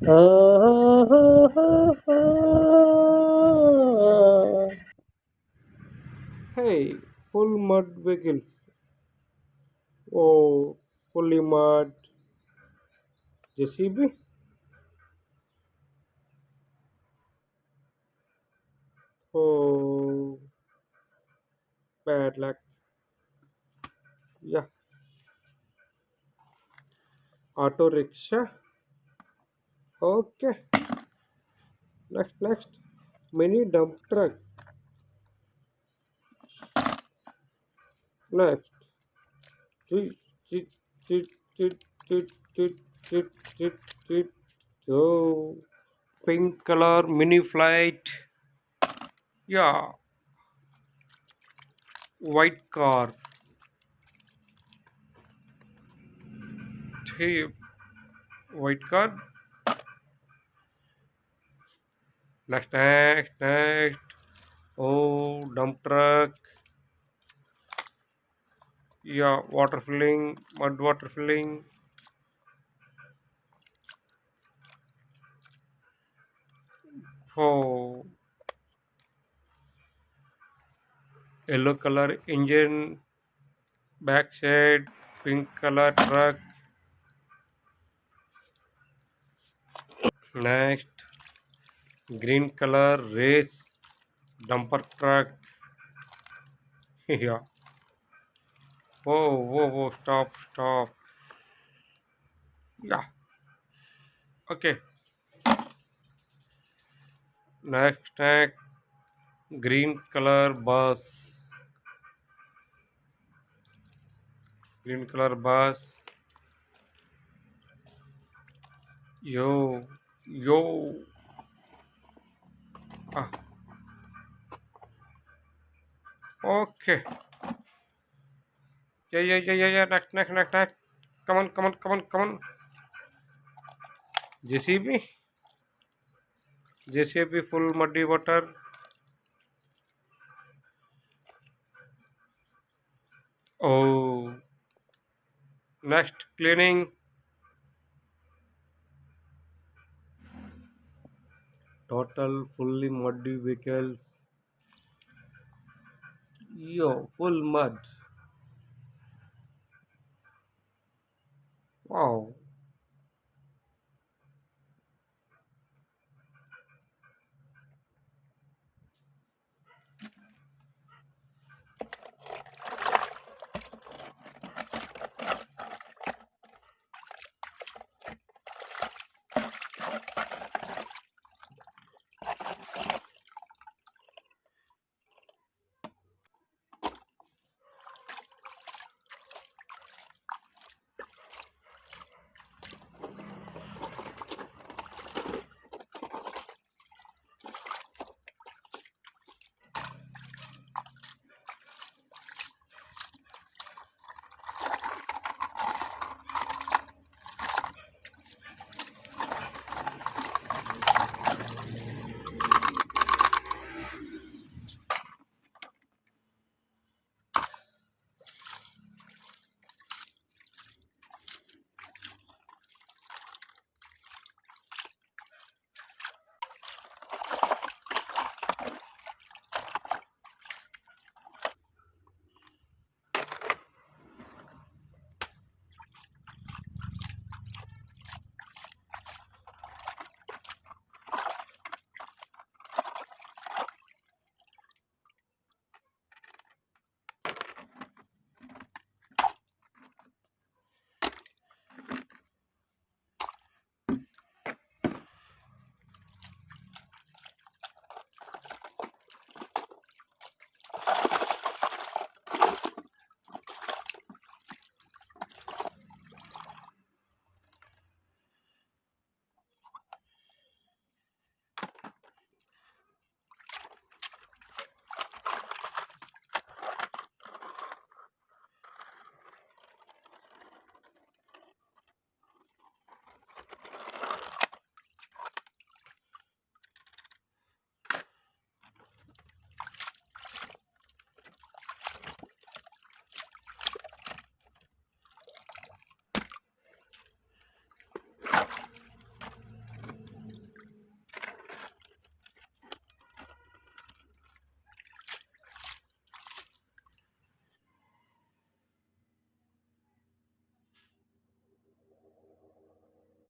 Hey, full mud vehicles. Oh, fully mud JCB. Oh, bad luck. Yeah, auto rickshaw. Okay, next. Mini dump truck. Next. Cheat, cheat, cheat, cheat, cheat, cheat, cheat, cheat, cheat. Oh, pink color mini flight. Yeah, white car. Hey, white car. Next. Oh, dump truck. Yeah, water filling, mud water filling. Oh, yellow color engine, back side, pink color truck. Next, green color race dumper truck. Yeah. Whoa, stop. Yeah. Okay. Next, green color bus. Green color bus. Yo. Ah, okay. Yeah. Next. Come on. JCB. JCB full muddy water. Oh, next cleaning. Total fully muddy vehicles. Yo, full mud. Wow.